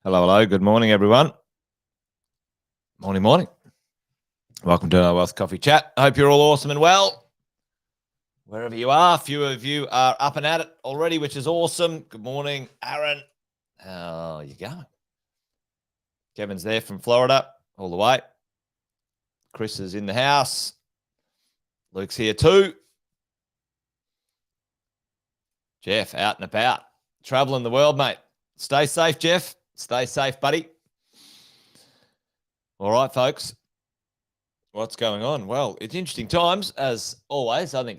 Hello. Good morning, everyone. Morning. Welcome to our Wealth Coffee Chat. I hope you're all awesome and well. Wherever you are, a few of you are up and at it already, which is awesome. Good morning, Aaron. How are you going? Kevin's there from Florida, all the way. Chris is in the house. Luke's here too. Jeff, out and about. Traveling the world, mate. Stay safe, Jeff. Stay safe, buddy. All right, folks. What's going on? Well, it's interesting times, as always. I think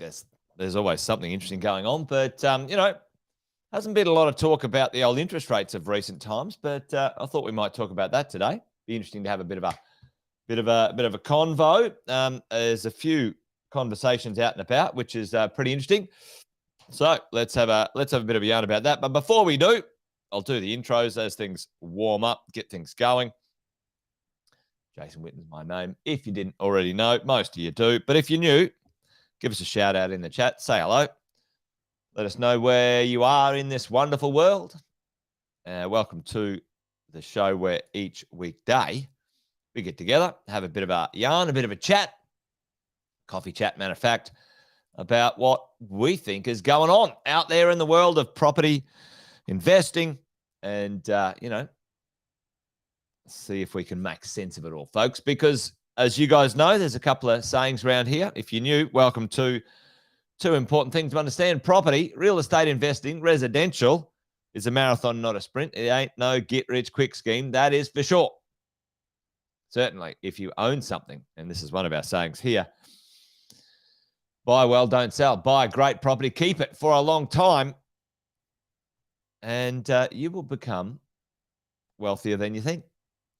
there's always something interesting going on. But, hasn't been a lot of talk about the old interest rates of recent times. But I thought we might talk about that today. Be interesting to have a bit of a convo. There's a few conversations out and about, which is pretty interesting. So let's have a bit of a yarn about that. But before we do, I'll do the intros as things warm up, get things going. Jason Witten's my name. If you didn't already know, most of you do. But if you're new, give us a shout out in the chat. Say hello. Let us know where you are in this wonderful world. Welcome to the show where each weekday we get together, have a bit of a yarn, a bit of a chat, coffee chat, matter of fact, about what we think is going on out there in the world of property investing, and, see if we can make sense of it all, folks, because as you guys know, there's a couple of sayings around here. If you're new, welcome to two important things to understand. Property, real estate investing, residential is a marathon, not a sprint. It ain't no get-rich-quick scheme, that is for sure. Certainly, if you own something, and this is one of our sayings here, buy well, don't sell. Buy a great property, keep it for a long time, and you will become wealthier than you think.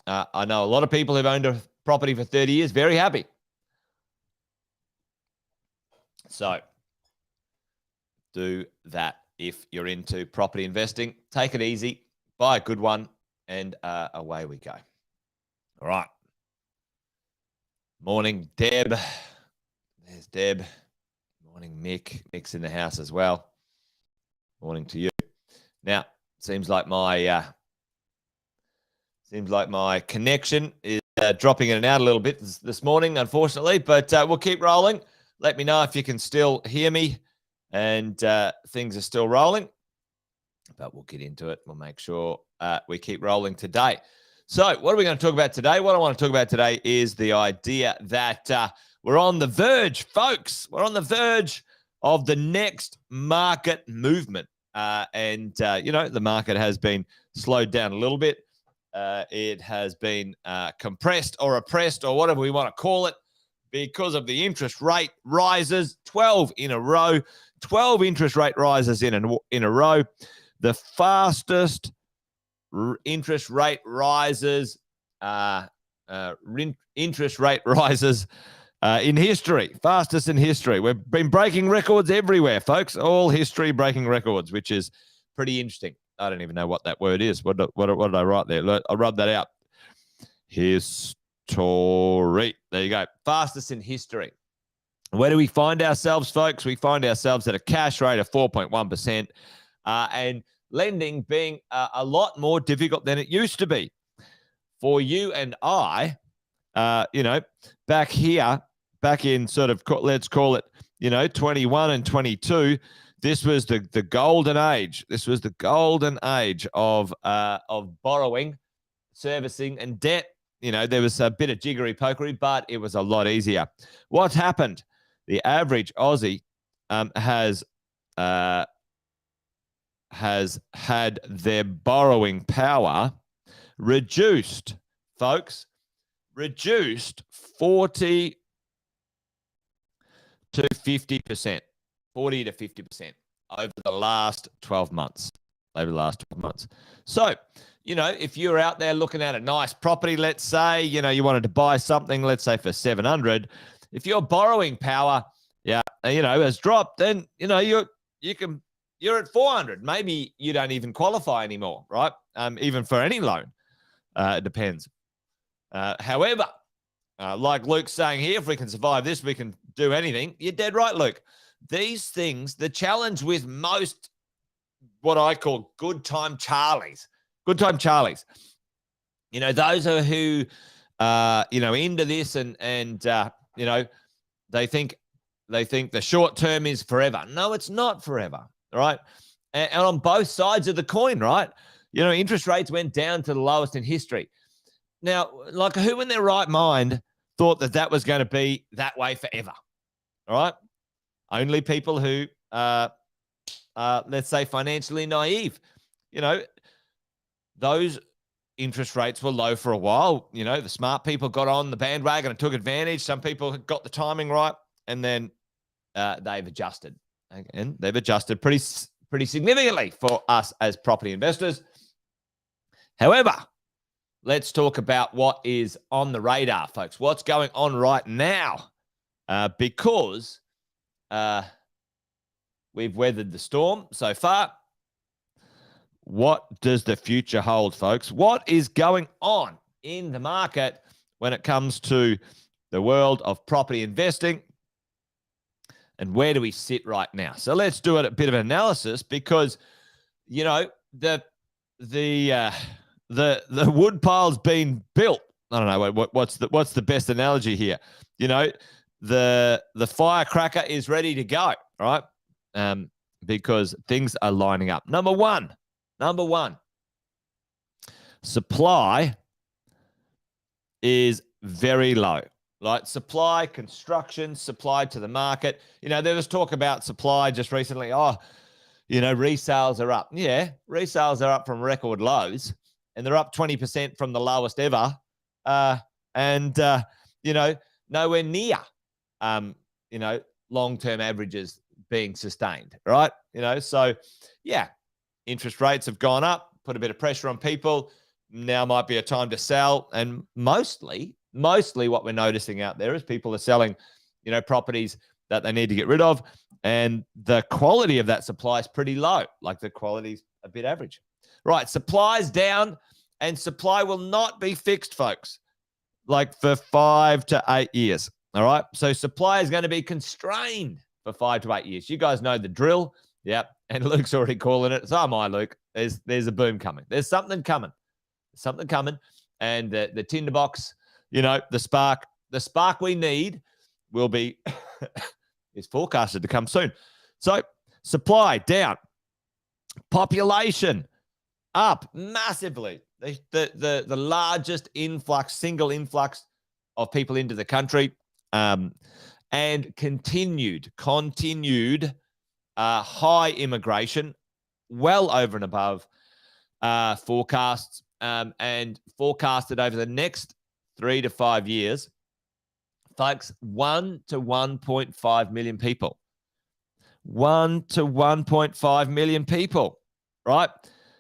I know a lot of people who've owned a property for 30 years, very happy. So do that if you're into property investing. Take it easy, buy a good one, and away we go. All right. Morning, Deb. There's Deb. Morning, Mick. Mick's in the house as well. Morning to you. Now, seems like my connection is dropping in and out a little bit this morning, unfortunately, but we'll keep rolling. Let me know if you can still hear me and things are still rolling, but we'll get into it. We'll make sure we keep rolling today. So what are we going to talk about today? What I want to talk about today is the idea that we're on the verge, folks. We're on the verge of the next market movement. The market has been slowed down a little bit. it has been compressed or oppressed or whatever we want to call it because of the interest rate rises, 12 in a row, 12 interest rate rises in a row, the fastest interest rate rises, interest rate rises in history, fastest in history. We've been breaking records everywhere, folks, all history breaking records, which is pretty interesting. I don't even know what that word is. What did I write there? I'll rub that out. History. There you go. Fastest in history. Where do we find ourselves, folks? We find ourselves at a cash rate of 4.1%, and lending being a lot more difficult than it used to be. For you and I, back here, back in sort of, let's call it, 21 and 22, this was the golden age. This was the golden age of borrowing, servicing, and debt. There was a bit of jiggery pokery, but it was a lot easier. What's happened? The average Aussie has had their borrowing power reduced, folks, reduced 40 to 50%, 40 to 50% over the last 12 months. So, if you're out there looking at a nice property, let's say, you wanted to buy something, let's say for 700, if your borrowing power, has dropped, then, you're at 400. Maybe you don't even qualify anymore, right? Even for any loan. It depends. However, like Luke's saying here, if we can survive this, we can do anything. You're dead right, Luke. These things, the challenge with most what I call good time Charlies, those are who, into this and they think the short term is forever. No, it's not forever, right? And on both sides of the coin, right? Interest rates went down to the lowest in history. Now, like, who in their right mind thought that was going to be that way forever? All right. Only people who, let's say, financially naive. Those interest rates were low for a while. The smart people got on the bandwagon and took advantage. Some people got the timing right, and then they've adjusted. And they've adjusted pretty significantly for us as property investors. However, let's talk about what is on the radar, folks. What's going on right now? Because we've weathered the storm so far. What does the future hold, folks? What is going on in the market when it comes to the world of property investing? And where do we sit right now? So let's do a bit of an analysis because, the wood pile's been built. I don't know what's the best analogy here. The firecracker is ready to go, right? Because things are lining up. Number one, supply is very low. Like supply, construction, supply to the market. There was talk about supply just recently. Resales are up. Yeah, resales are up from record lows, and they're up 20% from the lowest ever. Nowhere near, long-term averages being sustained, right? So yeah, interest rates have gone up, put a bit of pressure on people. Now might be a time to sell. And mostly what we're noticing out there is people are selling, properties that they need to get rid of. And the quality of that supply is pretty low. Like the quality's a bit average. Right, supply's down and supply will not be fixed, folks, like for 5 to 8 years. All right, so supply is going to be constrained for 5 to 8 years. You guys know the drill. Yep. And Luke's already calling it. So am I, Luke. There's a boom coming. There's something coming. And the tinderbox, the spark we need will be is forecasted to come soon. So supply down, population up massively. The largest single influx of people into the country, and continued high immigration, well over and above forecasts. and forecasted over the next 3 to 5 years, folks, 1 to 1.5 million people. 1 to 1.5 million people, right?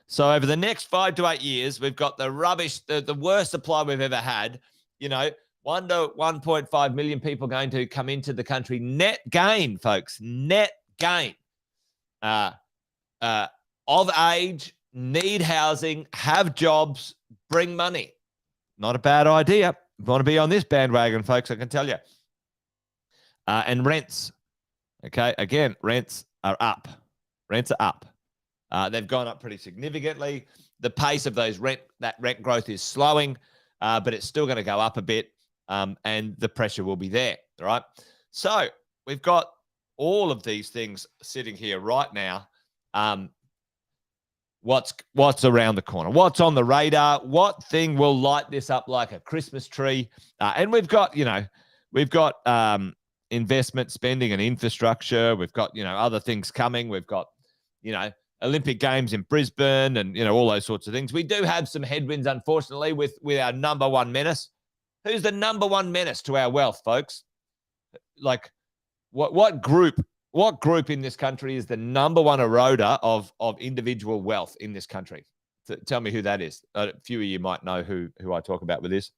So over the next 5 to 8 years, we've got the rubbish, the worst supply we've ever had. 1 to 1.5 million people going to come into the country. Net gain, folks. Net gain. Of age, need housing, have jobs, bring money. Not a bad idea. Want to be on this bandwagon, folks, I can tell you. And rents. Okay, again, rents are up. Rents are up. They've gone up pretty significantly. The pace of that rent growth is slowing, but it's still going to go up a bit, and the pressure will be there, all right? So we've got all of these things sitting here right now. What's around the corner? What's on the radar? What thing will light this up like a Christmas tree? And we've got investment spending and infrastructure. We've got, other things coming. We've got, Olympic Games in Brisbane and, all those sorts of things. We do have some headwinds, unfortunately, with our number one menace. Who's the number one menace to our wealth, folks? Like, what group in this country is the number one eroder of individual wealth in this country? So tell me who that is. A few of you might know who I talk about with this.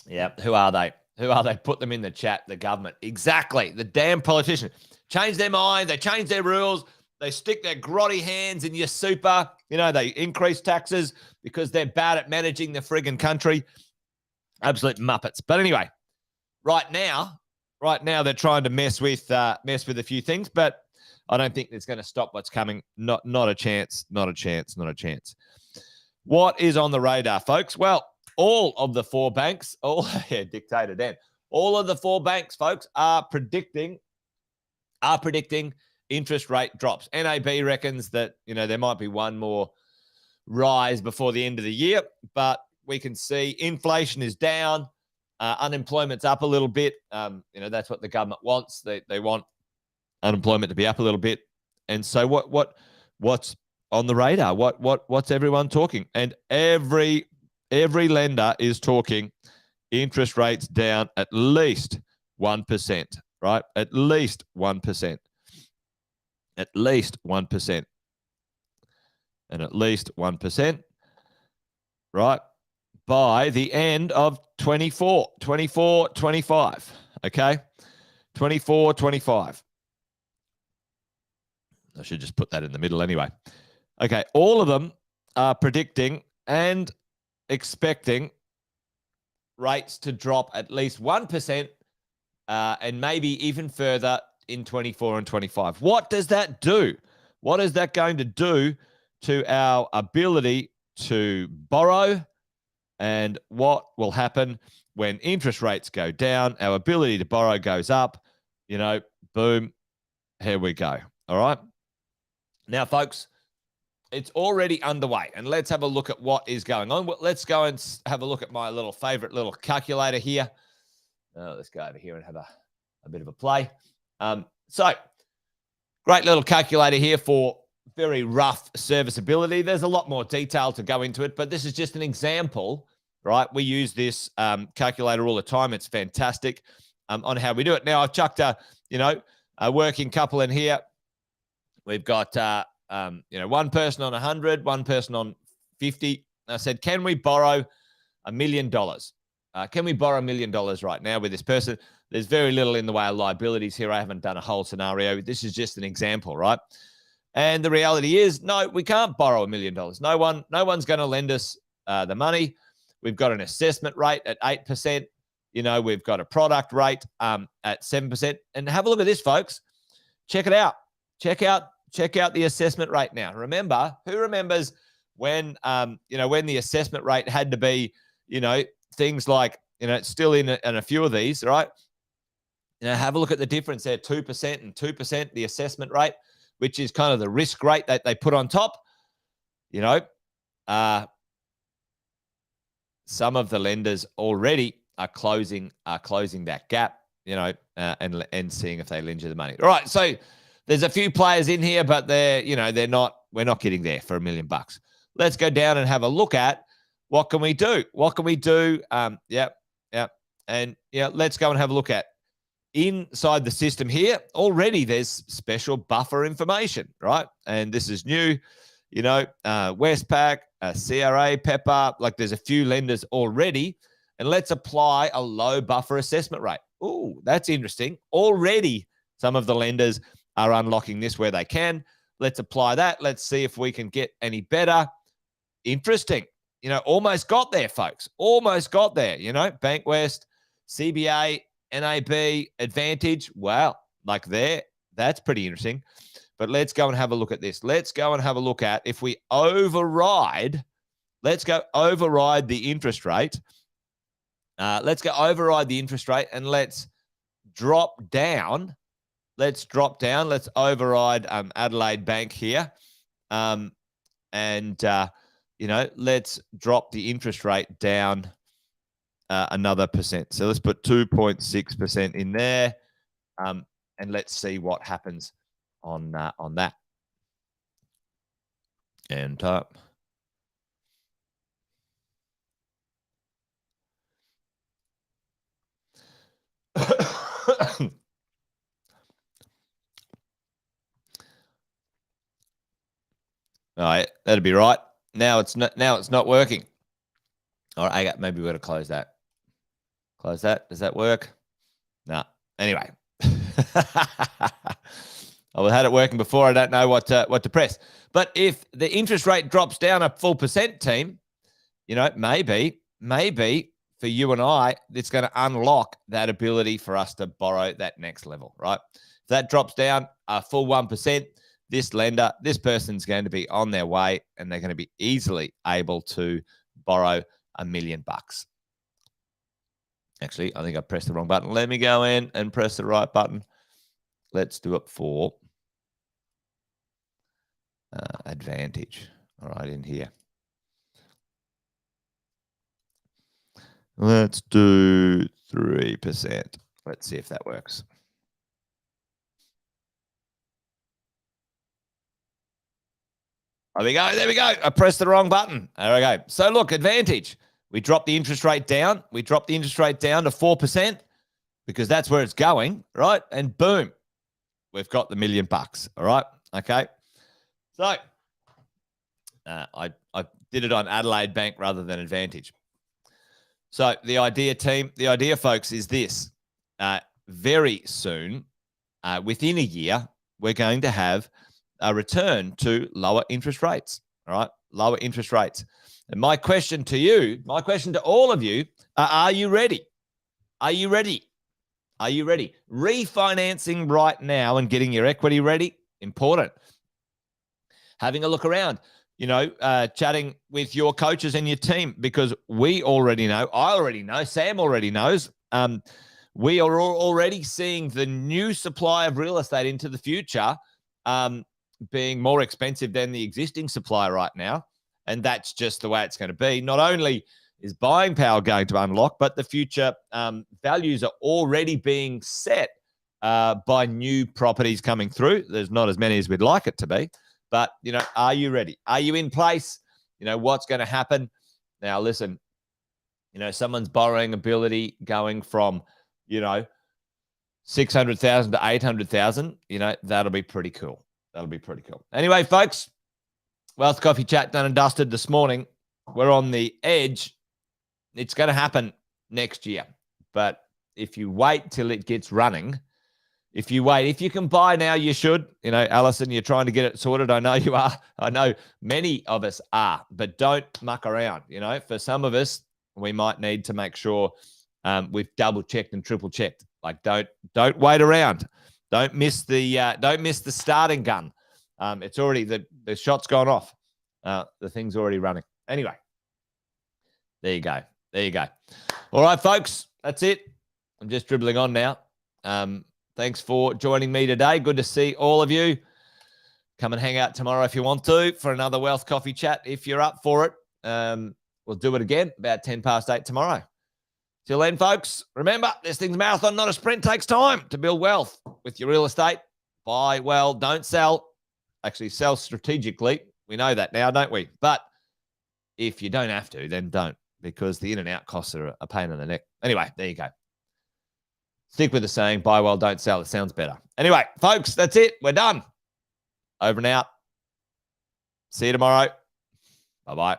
Yeah, who are they? Who are they? Put them in the chat. The government. Exactly. The damn politicians. Change their mind. They change their rules. They stick their grotty hands in your super. They increase taxes because they're bad at managing the friggin' country. Absolute muppets. But anyway, right now they're trying to mess with a few things, but I don't think it's going to stop what's coming. Not a chance. Not a chance. Not a chance. What is on the radar, folks? Well, all of the four banks, dictator Dan. All of the four banks, folks, are predicting interest rate drops. NAB reckons that, there might be one more rise before the end of the year, but we can see inflation is down, unemployment's up a little bit. That's what the government wants. They want unemployment to be up a little bit. And so what's on the radar? What's everyone talking? And every lender is talking interest rates down at least 1%, right? At least 1%. At least 1%. And at least 1%, right? By the end of 24, 25, okay? 24, 25. I should just put that in the middle anyway. Okay, all of them are predicting and expecting rates to drop at least 1% and maybe even further in 24 and 25. What does that do? What is that going to do to our ability to borrow? And what will happen when interest rates go down? Our ability to borrow goes up. Boom, here we go. All right. Now, folks, it's already underway, and let's have a look at what is going on. Let's go and have a look at my favorite little calculator here. Let's go over here and have a bit of a play. So, great little calculator here for very rough serviceability. There's a lot more detail to go into it, but this is just an example, right? We use this calculator all the time. It's fantastic on how we do it. Now, I've chucked a working couple in here. We've got one person on 100, one person on 50. I said, can we borrow $1 million? Can we borrow $1 million right now with this person? There's very little in the way of liabilities here. I haven't done a whole scenario. This is just an example, right? And the reality is, no, we can't borrow $1 million. No one's going to lend us the money. We've got an assessment rate at 8%. We've got a product rate at 7%. And have a look at this, folks. Check it out. Check out the assessment rate now. Remember, who remembers when the assessment rate had to be, things like, it's still in a few of these, right? Have a look at the difference there, 2% and 2%, the assessment rate, which is kind of the risk rate that they put on top. Some of the lenders already are closing that gap, and seeing if they lend you the money. All right, so there's a few players in here, but we're not getting there for $1 million. let's go down and have a look at what can we do. What can we do? Yep. And let's go and have a look at inside the system here. Already there's special buffer information, right? And this is new, Westpac, CRA, Pepper, like there's a few lenders already. And let's apply a low buffer assessment rate. Ooh, that's interesting. Already some of the lenders are unlocking this where they can. Let's apply that. Let's see if we can get any better. Interesting. Almost got there, folks. Almost got there. Bankwest, CBA, NAB, Advantage. Wow. Like there. That's pretty interesting. But let's go and have a look at this. Let's go and have a look at if we override. Let's go override the interest rate. Let's go override the interest rate and let's drop down. Let's drop down. Let's override Adelaide Bank here. Let's drop the interest rate down another percent. So let's put 2.6% in there, and let's see what happens on that. And type. All right, that'll be right. Now it's not working. All right, maybe we're going to close that. Close that. Does that work? No. Anyway. I've had it working before. I don't know what to press. But if the interest rate drops down a full percent, team, maybe for you and I, it's going to unlock that ability for us to borrow that next level, right? If that drops down a full 1%, this person's going to be on their way and they're going to be easily able to borrow $1 million. Actually, I think I pressed the wrong button. Let me go in and press the right button. Let's do it for Advantage. All right, in here. Let's do 3%. Let's see if that works. There we go. There we go. I pressed the wrong button. There we go. So look, Advantage. We dropped the interest rate down. We dropped the interest rate down to 4% because that's where it's going, right? And boom, we've got the $1 million. All right. Okay. So I did it on Adelaide Bank rather than Advantage. So the idea, team, folks, is this. Very soon, within a year, we're going to have a return to lower interest rates. All right. Lower interest rates. And my question to you, my question to all of you, are you ready? Are you ready? Are you ready? Refinancing right now and getting your equity ready, important. Having a look around, chatting with your coaches and your team, because we already know, I already know, Sam already knows, we are already seeing the new supply of real estate into the future being more expensive than the existing supply right now. And that's just the way it's going to be. Not only is buying power going to unlock, but the future values are already being set by new properties coming through. There's not as many as we'd like it to be. But, are you ready? Are you in place? What's going to happen? Now, listen, someone's borrowing ability going from, 600,000 to 800,000, that'll be pretty cool. That'll be pretty cool. Anyway, folks, Wealth Coffee Chat done and dusted this morning. We're on the edge. It's going to happen next year. But if you wait till it gets running, if you can buy now, you should. Alison, you're trying to get it sorted. I know you are. I know many of us are. But don't muck around. For some of us, we might need to make sure we've double checked and triple checked. Like don't wait around. Don't miss the starting gun. It's already the shot's gone off. The thing's already running. Anyway, there you go. There you go. All right, folks, that's it. I'm just dribbling on now. Thanks for joining me today. Good to see all of you. Come and hang out tomorrow if you want to for another Wealth Coffee Chat. If you're up for it, we'll do it again about 8:10 tomorrow. Till then, folks, remember, this thing's a marathon, not a sprint. Takes time to build wealth with your real estate. Buy well, don't sell. Actually, sell strategically. We know that now, don't we? But If you don't have to, then don't, because the in and out costs are a pain in the neck. Anyway, there you go. Stick with the saying, buy well, don't sell. It sounds better. Anyway, folks, that's it. We're done. Over and out. See you tomorrow. Bye-bye.